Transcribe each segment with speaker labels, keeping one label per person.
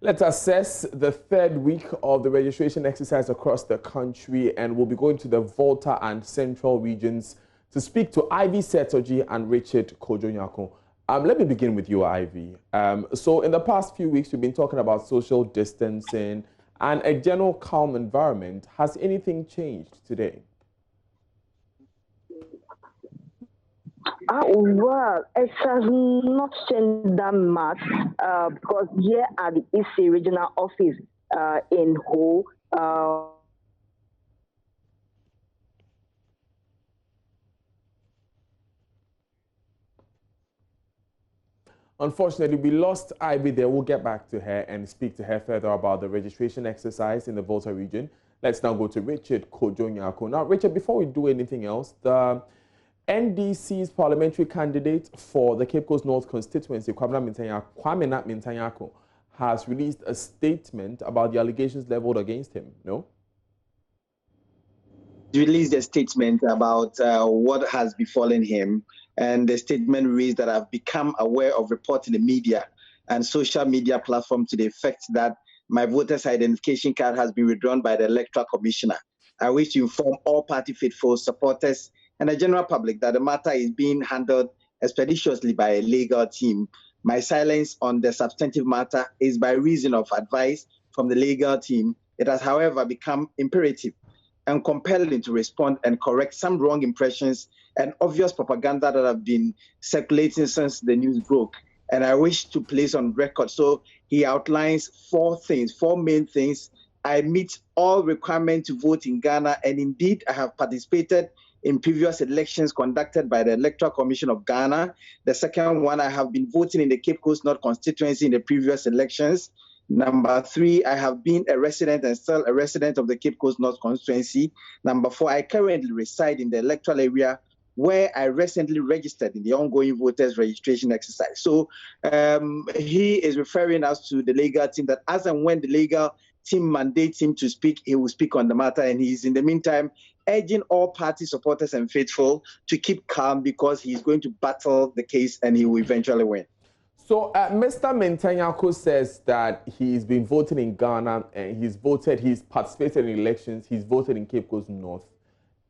Speaker 1: Let's assess the third week of the registration exercise across the country, and we'll be going to the Volta and Central regions to speak to Ivy Setoji and Richard Kojonyako. Let me begin with you, Ivy. So in the past few weeks, we've been talking about social distancing and a general calm environment. Has anything changed today?
Speaker 2: Well, it has not changed that much because here at the EC regional office in Ho,
Speaker 1: Unfortunately, we lost Ivy there. We'll get back to her and speak to her further about the registration exercise in the Volta region. Let's now go to Richard Kojonyako. Now, Richard, before we do anything else, the NDC's parliamentary candidate for the Cape Coast North constituency, Kwame Mintanyako, has released a statement about the allegations leveled against him, no?
Speaker 3: He released a statement about what has befallen him, and the statement reads that I've become aware of reports in the media and social media platform to the effect that my voter's identification card has been withdrawn by the Electoral Commissioner. I wish to inform all party faithful supporters and the general public that the matter is being handled expeditiously by a legal team. My silence on the substantive matter is by reason of advice from the legal team. It has, however, become imperative and compelling to respond and correct some wrong impressions and obvious propaganda that have been circulating since the news broke. And I wish to place on record. So he outlines four main things. I meet all requirements to vote in Ghana, and indeed I have participated in previous elections conducted by the Electoral Commission of Ghana. The second one, I have been voting in the Cape Coast North constituency in the previous elections. Number three, I have been a resident and still a resident of the Cape Coast North constituency. Number four, I currently reside in the electoral area where I recently registered in the ongoing voters registration exercise. So he is referring us to the legal team that as and when the legal team mandates him to speak, he will speak on the matter. And he's in the meantime urging all party supporters and faithful to keep calm because he's going to battle the case and he will eventually win.
Speaker 1: So Mr. Mintanyako says that he's been voting in Ghana and he's participated in elections, he's voted in Cape Coast North,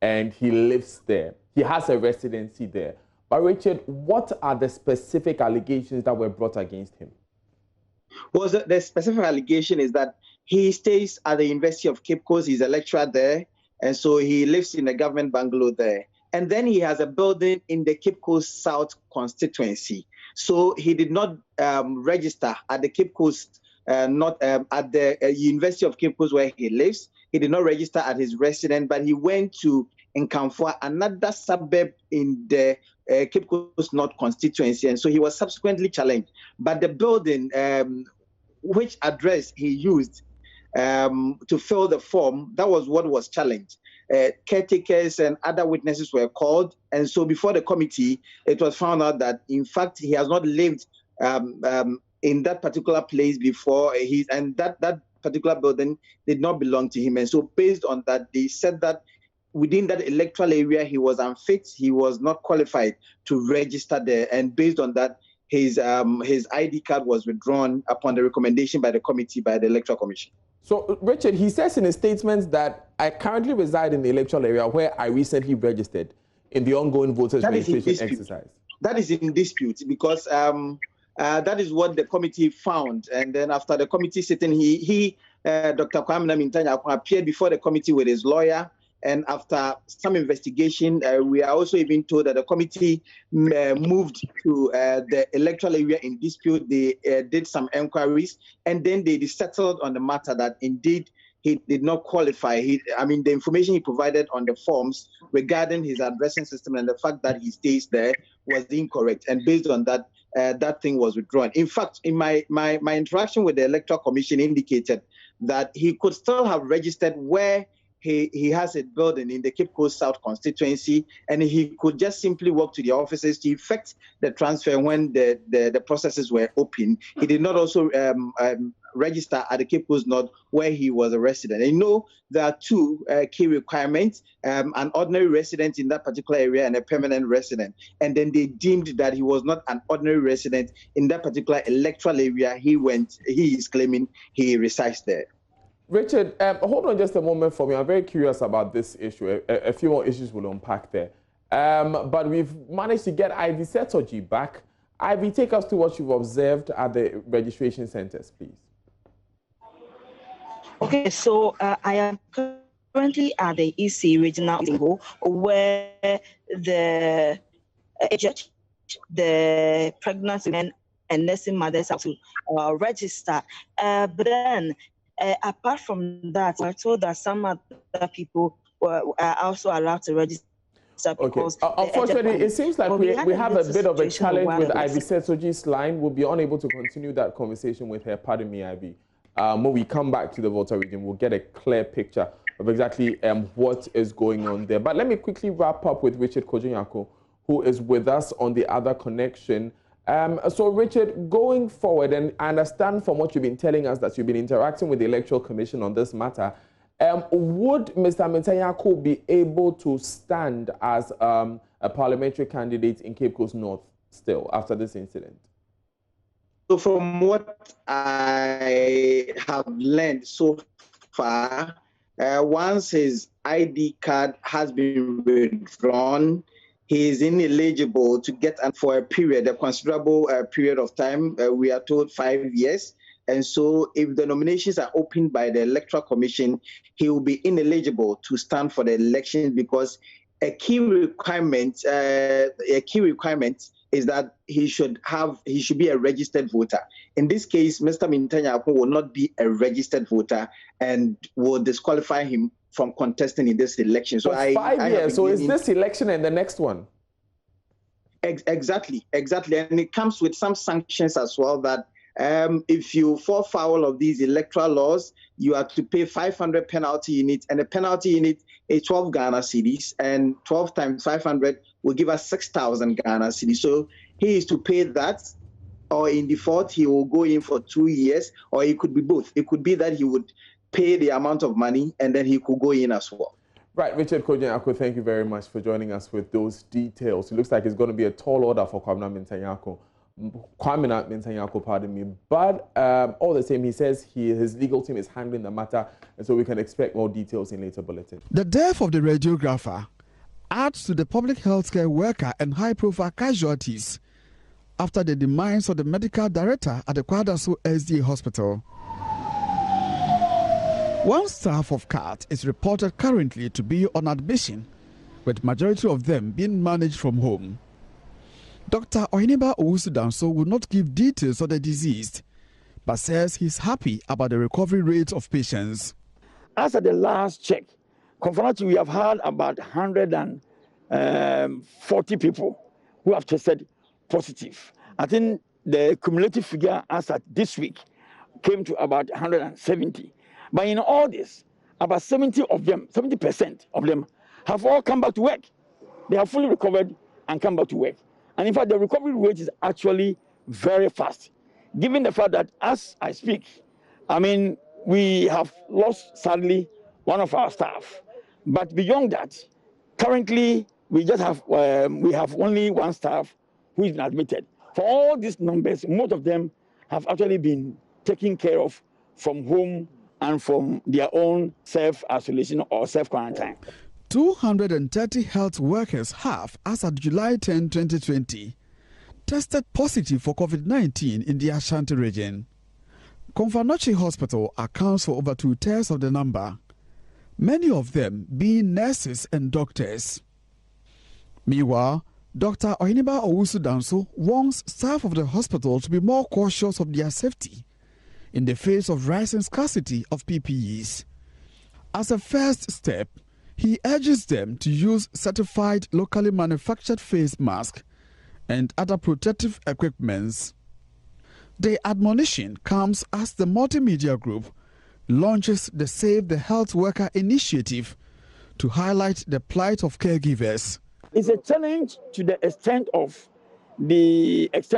Speaker 1: and he lives there. He has a residency there. But Richard, what are the specific allegations that were brought against him?
Speaker 3: Well, the specific allegation is that he stays at the University of Cape Coast. He's a lecturer there, and so he lives in a government bungalow there. And then he has a building in the Cape Coast South constituency. So he did not register at the Cape Coast, not at the University of Cape Coast where he lives. He did not register at his residence, but he went to Nkamfua, another suburb in the Cape Coast North constituency. And so he was subsequently challenged. But the building, which address he used to fill the form, that was what was challenged. Caretakers and other witnesses were called. And so before the committee, it was found out that, in fact, he has not lived in that particular place before. And that particular building did not belong to him. And so based on that, they said that within that electoral area, he was unfit. He was not qualified to register there. And based on that, his ID card was withdrawn upon the recommendation by the committee, by the Electoral Commission.
Speaker 1: So, Richard, he says in his statement that I currently reside in the electoral area where I recently registered in the ongoing voters registration exercise.
Speaker 3: That is in dispute because that is what the committee found. And then after the committee sitting, Dr. Kwame Mintanyako appeared before the committee with his lawyer. And after some investigation, we are also even told that the committee moved to the electoral area in dispute. They did some inquiries, and then they settled on the matter that indeed he did not qualify. The information he provided on the forms regarding his addressing system and the fact that he stays there was incorrect. And based on that, that thing was withdrawn. In fact, in my interaction with the Electoral Commission indicated that he could still have registered where he has a building in the Cape Coast South constituency, and he could just simply walk to the offices to effect the transfer when the processes were open. He did not also register at the Cape Coast North where he was a resident. And there are two key requirements, an ordinary resident in that particular area and a permanent resident. And then they deemed that he was not an ordinary resident in that particular electoral area. He is claiming he resides there.
Speaker 1: Richard, hold on just a moment for me. I'm very curious about this issue. A few more issues will unpack there. But we've managed to get Ivy Setoji back. Ivy, take us to what you've observed at the registration centers, please.
Speaker 4: Okay, so I am currently at the EC regional level where the aged, the pregnant women and nursing mothers have to register. But then, apart from that, I told that some other people are also allowed to register. Because
Speaker 1: unfortunately, it seems like we have a bit of a challenge with Ivy Setoji's line. We'll be unable to continue that conversation with her. Pardon me, Ivy. When we come back to the Volta region, we'll get a clear picture of exactly what is going on there. But let me quickly wrap up with Richard Kojo-Nyarko, who is with us on the other connection. So, Richard, going forward, and I understand from what you've been telling us that you've been interacting with the Electoral Commission on this matter, would Mr. Mintah-Nyarko be able to stand as a parliamentary candidate in Cape Coast North still after this incident?
Speaker 3: So from what I have learned so far, once his ID card has been withdrawn, he is ineligible to get for a period, a considerable period of time. We are told 5 years. And so if the nominations are opened by the Electoral Commission, he will be ineligible to stand for the election because a key requirement is that he should be a registered voter. In this case, Mr. Mintah-Nyarko will not be a registered voter and will disqualify him from contesting in this election. So
Speaker 1: 5 years. So is this election and the next one?
Speaker 3: Exactly. And it comes with some sanctions as well that if you fall foul of these electoral laws, you have to pay 500 penalty units, and the penalty unit is 12 Ghana cedis, and 12 times 500 will give us 6,000 Ghana cedis. So he is to pay that, or in default, he will go in for 2 years, or it could be both. It could be that he would pay the amount of money, and then he could go in as well.
Speaker 1: Right, Richard Kojo-Nyarko, thank you very much for joining us with those details. It looks like it's going to be a tall order for Kwame Mintah-Nyarko. Pardon me. But all the same, he says his legal team is handling the matter, and so we can expect more details in later bulletin.
Speaker 5: The death of the radiographer adds to the public health care worker and high-profile casualties after the demise of the medical director at the Kwadaso SDA hospital. One staff of CAT is reported currently to be on admission, with majority of them being managed from home. Dr. Ohiniba Owusu-Danso will not give details of the deceased, but says he's happy about the recovery rate of patients.
Speaker 6: As at the last check, confirmatory, we have had about 140 people who have tested positive. I think the cumulative figure as at this week came to about 170. But in all this, about 70% of them have all come back to work. They have fully recovered and come back to work. And in fact, the recovery rate is actually very fast, given the fact that as I speak, we have lost, sadly, one of our staff. But beyond that, currently, we have only one staff who is admitted. For all these numbers, most of them have actually been taken care of from home and from their own self-isolation or self-quarantine.
Speaker 5: 230 health workers have, as of July 10, 2020, tested positive for COVID-19 in the Ashanti region. Konfanochi Hospital accounts for over 2/3 of the number, many of them being nurses and doctors. Meanwhile, Dr. Ohiniba Owusu-Danso wants staff of the hospital to be more cautious of their safety in the face of rising scarcity of PPEs. As a first step, he urges them to use certified locally manufactured face masks and other protective equipments. The admonition comes as the multimedia group launches the Save the Health Worker initiative to highlight the plight of caregivers.
Speaker 6: It's a challenge to the extent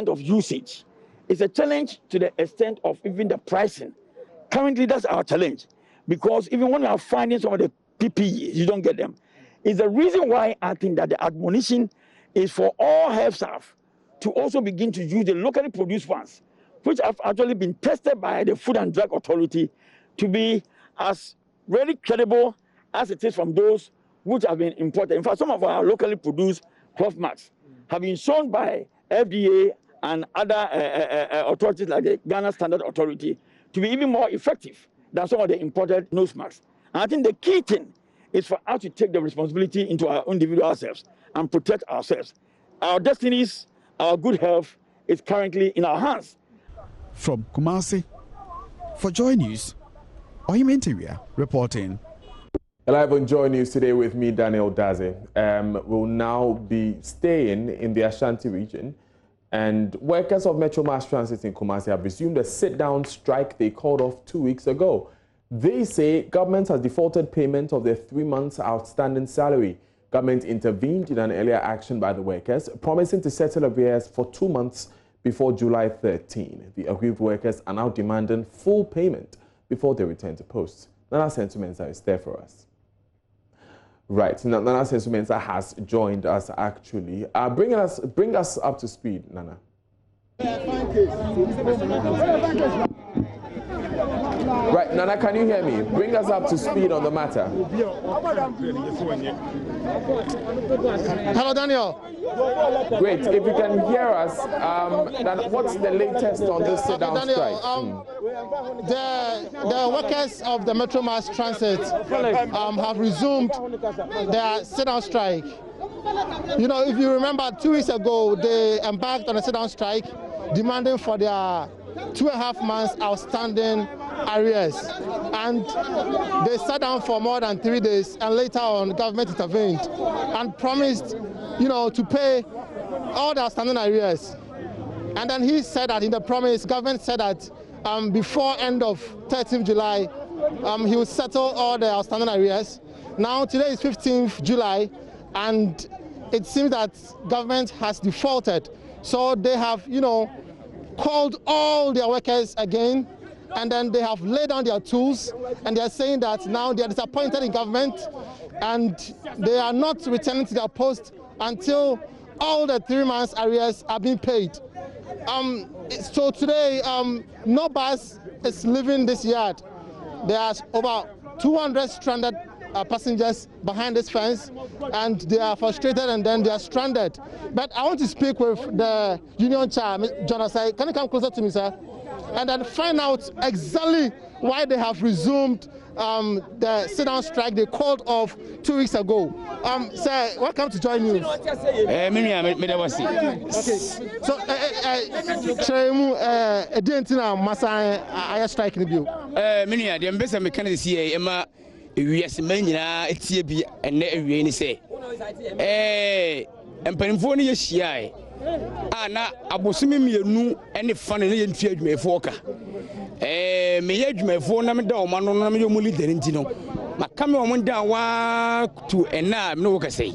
Speaker 6: of usage. It's a challenge to the extent of even the pricing. Currently, that's our challenge, because even when we are finding some of the PPEs, you don't get them. It's the reason why I think that the admonition is for all health staff to also begin to use the locally produced ones, which have actually been tested by the Food and Drug Authority to be as really credible as it is from those which have been imported. In fact, some of our locally produced cloth masks have been shown by FDA and other authorities like the Ghana Standard Authority to be even more effective than some of the imported nose masks. And I think the key thing is for us to take the responsibility into our individual selves and protect ourselves. Our destinies, our good health is currently in our hands.
Speaker 5: From Kumasi, for Joy News, Ohimenteria reporting.
Speaker 1: Live on Joy News today with me, Daniel Daze. We'll now be staying in the Ashanti region, and workers of Metro Mass Transit in Kumasi have resumed a sit-down strike they called off 2 weeks ago. They say government has defaulted payment of their 3 months outstanding salary. Government intervened in an earlier action by the workers, promising to settle arrears for 2 months before July 13. The aggrieved workers are now demanding full payment before they return to posts. Nana Sensumensa is there for us. Right, Nana Sensumensa has joined us actually. Bring us up to speed, Nana. Right, Nana, can you hear me? Bring us up to speed on the matter.
Speaker 7: Hello, Daniel.
Speaker 1: Great. If you can hear us, then what's the latest on this sit-down strike?
Speaker 7: The workers of the Metro Mass Transit have resumed their sit-down strike. You know, if you remember, 2 weeks ago, they embarked on a sit-down strike demanding for their 2.5 months outstanding arrears, and they sat down for more than 3 days, and later on government intervened and promised, you know, to pay all the outstanding arrears. And then he said that in the promise, government said that before end of 13th July, he will settle all the outstanding arrears. Now today is 15th July, and it seems that government has defaulted. So they have, you know, called all their workers again, and then they have laid down their tools, and they are saying that now they are disappointed in government and they are not returning to their post until all the 3 months arrears are being paid. So today, no bus is leaving this yard. There are over 200 stranded passengers behind this fence, and they are frustrated and then they are stranded. But I want to speak with the union chair, John Asai. Can you come closer to me, sir? And then find out exactly why they have resumed the sit-down strike they called off 2 weeks ago. Sir, welcome to JoyNews. Okay, so Chremu, Dentina Massa, I strike in the view.
Speaker 8: Many of them best mechanics Emma. Yes, many it's a be and never say. And Penfoni is shy. Anna, Abosimi, you knew any funny and feared me for. May edge my phone, I'm a dog, man, on your mully, Dentino. My camera went down to and now, no, I say.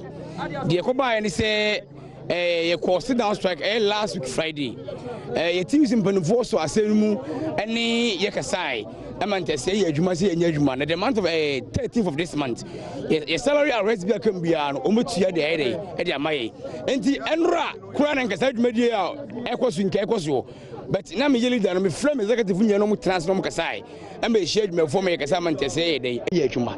Speaker 8: The Koba and say, a course down strike last week Friday. A team in Penfoso, I say, any yakasai. I meant to say, you must say, at the month of 13th of this month, your salary arrest can be an almost the day at your May. And the Enra, Kran and Cassette Media, Equos in Kekoso. But now, me yelling that I'm a flame executive in your normal transform Kassai. I may share me for me, Cassaman to say, they, Yachuma.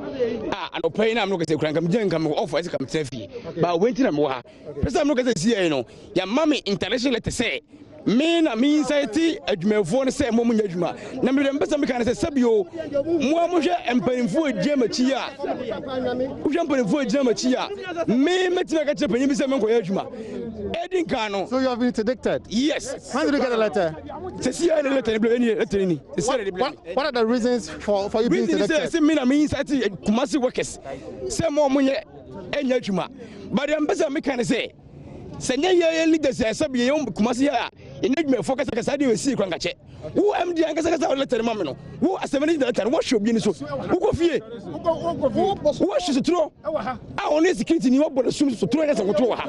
Speaker 8: And Opay, I'm looking at the crank, I'm come off as a come safety. But waiting and more. First, I'm looking at the CNO, your mammy international to say. Me society adwuma fo say mo adwuma na me dem pesa me kan say sabio mo mo hwe empanfo adwuma chi a wo hwe empanfo adwuma chi a me metima ka che panyi bi say me nkoya adwuma edin kan no.
Speaker 7: So you have been interdicted?
Speaker 8: Yes.
Speaker 7: When did you get the letter? What are the reasons for you being interdicted?
Speaker 8: Say me society Kumasi workers say mo mo nye adwuma but dem pesa me kan say Senya leaders sabi Kumasi me focus kasa dey we see kwan kache wo MD an kasa letter ma me no wo assemblage letter wo show bi ni so wo go fie wo shi sutro a on security ni wo bodo sum sutro kasa sutro ha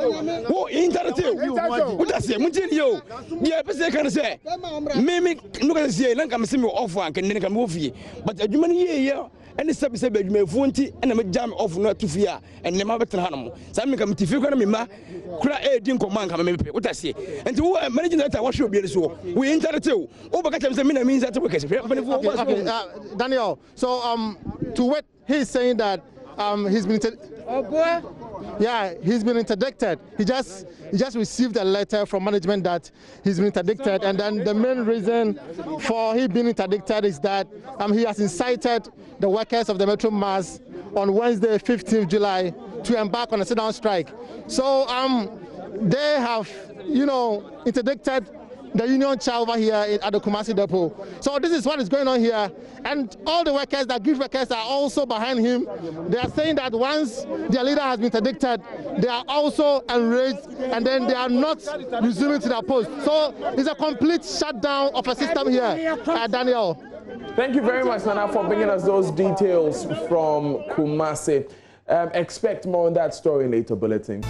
Speaker 8: wo internet wo da se mun tini yo dia pese kan se me no kasa se nan kam se me off an kan ne kam wo fie but adwuma ni ye and the service adwumafunti and me jam off no to fie and ne ma betra hanom sa me kam tifi ko na me ma kura din command kam me pe wo da se enti wo managing director wo show bi ni so we internet wo ba ka tell me na means that we can
Speaker 7: Daniel, so to what he's saying that he's been he's been interdicted. He just received a letter from management that he's been interdicted, and then the main reason for he being interdicted is that he has incited the workers of the Metro Mass on Wednesday, 15th July, to embark on a sit-down strike. So they have, interdicted the union chair over here at the Kumasi depot. So this is what is going on here, and all the workers, the grief workers, are also behind him. They are saying that once their leader has been interdicted, they are also enraged, and then they are not resuming to their post. So it's a complete shutdown of a system here, Daniel.
Speaker 1: Thank you very much, Nana, for bringing us those details from Kumasi. Expect more on that story in later bulletin.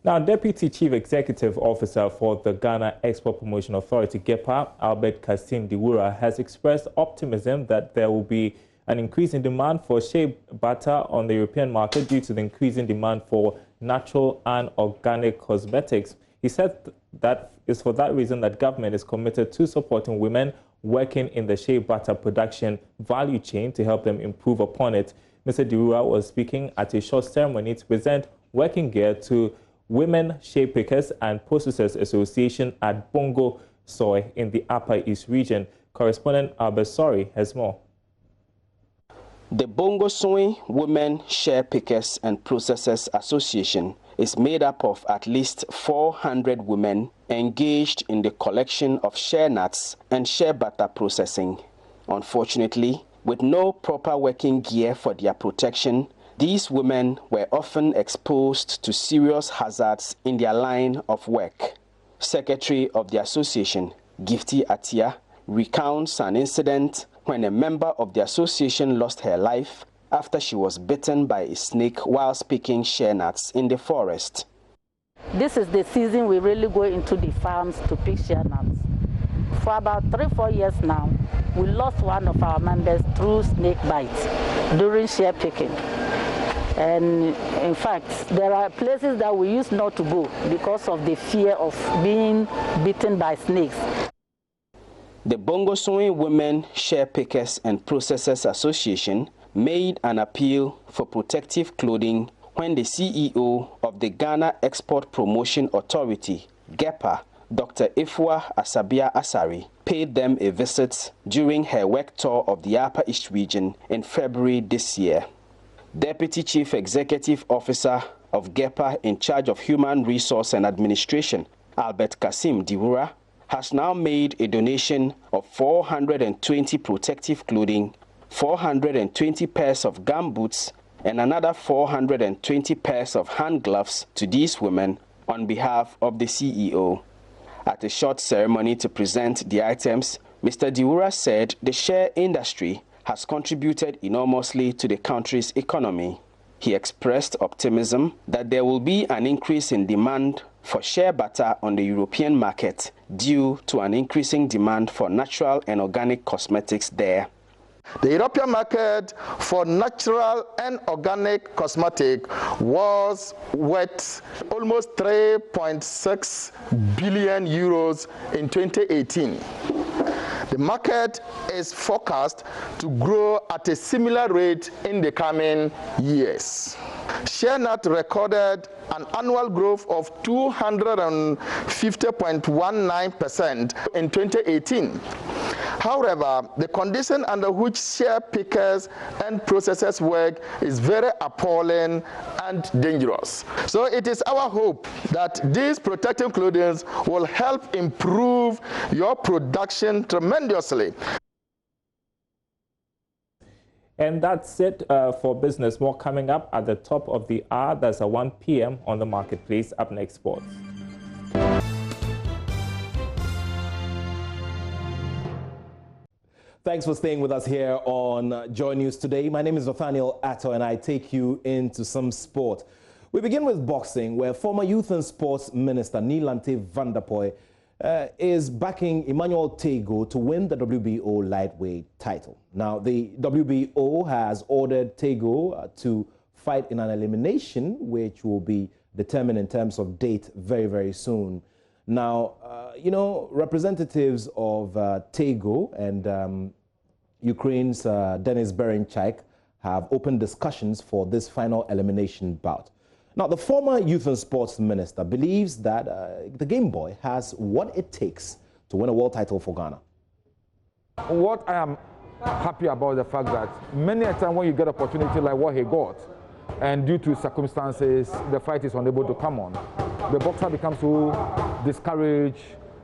Speaker 9: Now, Deputy Chief Executive Officer for the Ghana Export Promotion Authority, GEPA, Albert Kasim Diwura, has expressed optimism that there will be an increase in demand for shea butter on the European market due to the increasing demand for natural and organic cosmetics. He said that it's for that reason that government is committed to supporting women working in the shea butter production value chain to help them improve upon it. Mr. Diwura was speaking at a short ceremony to present working gear to Women Shea Pickers and Processors Association at Bongo Soy in the Upper East region. Correspondent Albert Sori has more.
Speaker 10: The Bongo Soy Women Shea Pickers and Processors Association is made up of at least 400 women engaged in the collection of shea nuts and shea butter processing. Unfortunately, with no proper working gear for their protection, these women were often exposed to serious hazards in their line of work. Secretary of the association, Gifty Atia, recounts an incident when a member of the association lost her life after she was bitten by a snake while picking shea nuts in the forest.
Speaker 11: This is the season we really go into the farms to pick shea nuts. For about 3-4 years now, we lost one of our members through snake bites during shea picking. And in fact, there are places that we used not to go because of the fear of being bitten by snakes.
Speaker 10: The Bongo Soy Women Shea Pickers and Processors Association made an appeal for protective clothing when the CEO of the Ghana Export Promotion Authority, GEPA, Dr. Ifua Asabia Asari, paid them a visit during her work tour of the Upper East region in February this year. Deputy Chief Executive Officer of GEPA in charge of Human Resource and Administration, Albert Kasim Diwura, has now made a donation of 420 protective clothing, 420 pairs of gumboots, and another 420 pairs of hand gloves to these women on behalf of the CEO. At a short ceremony to present the items, Mr. Diwura said the shea industry has contributed enormously to the country's economy. He expressed optimism that there will be an increase in demand for shea butter on the European market due to an increasing demand for natural and organic cosmetics there.
Speaker 12: The European market for natural and organic cosmetic was worth almost 3.6 billion euros in 2018. The market is forecast to grow at a similar rate in the coming years. Shea nut recorded an annual growth of 250.19% in 2018. However, the condition under which shea pickers and processors work is very appalling and dangerous. So it is our hope that these protective clothing will help improve your production tremendously.
Speaker 9: And that's it for business. More coming up at the top of the hour. That's at 1 p.m. on the Marketplace. Up next, sports.
Speaker 13: Thanks for staying with us here on Joy News today. My name is Nathaniel Atto, and I take you into some sport. We begin with boxing, where former Youth and Sports Minister Nilante van der Poel is backing Emmanuel Tego to win the WBO lightweight title. Now, the WBO has ordered Tego to fight in an elimination, which will be determined in terms of date very, very soon. Now, you know, representatives of Tego and Ukraine's Denis Berenchak have opened discussions for this final elimination bout. Now, the former Youth and Sports Minister believes that the Game Boy has what it takes to win a world title for Ghana.
Speaker 14: What I am happy about the fact that many a time when you get opportunity like what he got, and due to circumstances, the fight is unable to come on, the boxer becomes so discouraged,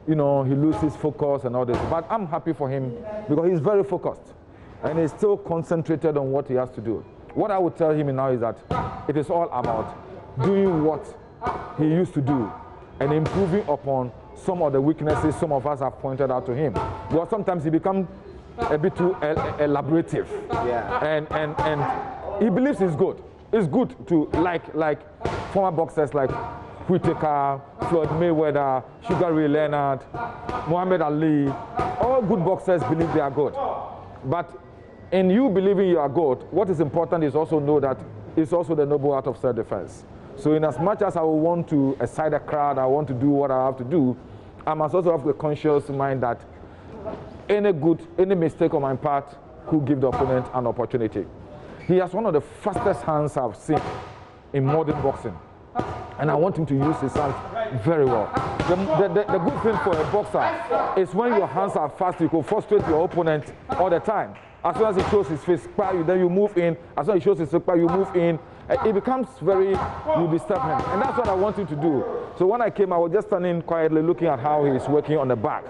Speaker 14: you know, he loses focus and all this. But I'm happy for him because he's very focused and he's still concentrated on what he has to do. What I would tell him now is that it is all about doing what he used to do and improving upon some of the weaknesses some of us have pointed out to him. Because sometimes he becomes a bit too elaborative. Yeah. And he believes he's good. It's good to like former boxers like Whitaker, Floyd Mayweather, Sugar Ray Leonard, Muhammad Ali. All good boxers believe they are good. But in you believing you are good, what is important is also know that it's also the noble art of self-defense. So in as much as I will want to excite a crowd, I want to do what I have to do, I must also have the conscious mind that any mistake on my part could give the opponent an opportunity. He has one of the fastest hands I've seen in modern boxing. And I want him to use his hands very well. The good thing for a boxer is when your hands are fast, you can frustrate your opponent all the time. As soon as he shows his face, then you move in. As soon as he shows his face, you move in. It becomes you disturb him. And that's what I want him to do. So when I came, I was just standing quietly looking at how he's working on the back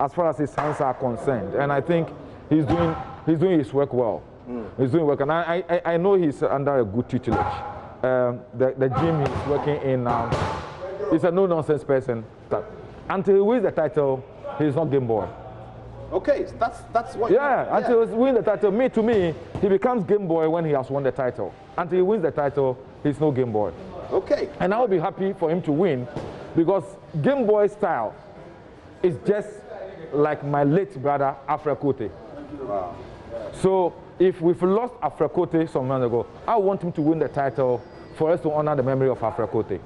Speaker 14: as far as his hands are concerned. And I think he's doing his work well. He's doing work. And I know he's under a good tutelage. The gym he's working in now, he's a no-nonsense person. Until he wins the title, he's not Game Boy.
Speaker 13: Okay, so that's what.
Speaker 14: Yeah, until he wins the title, to me, he becomes Game Boy when he has won the title. Until he wins the title, he's no Game Boy.
Speaker 13: Okay.
Speaker 14: And I will be happy for him to win because Game Boy style is just like my late brother Afra Kote. Wow. So if we've lost Afra Kote some months ago, I want him to win the title for us to honor the memory of Afra Kote.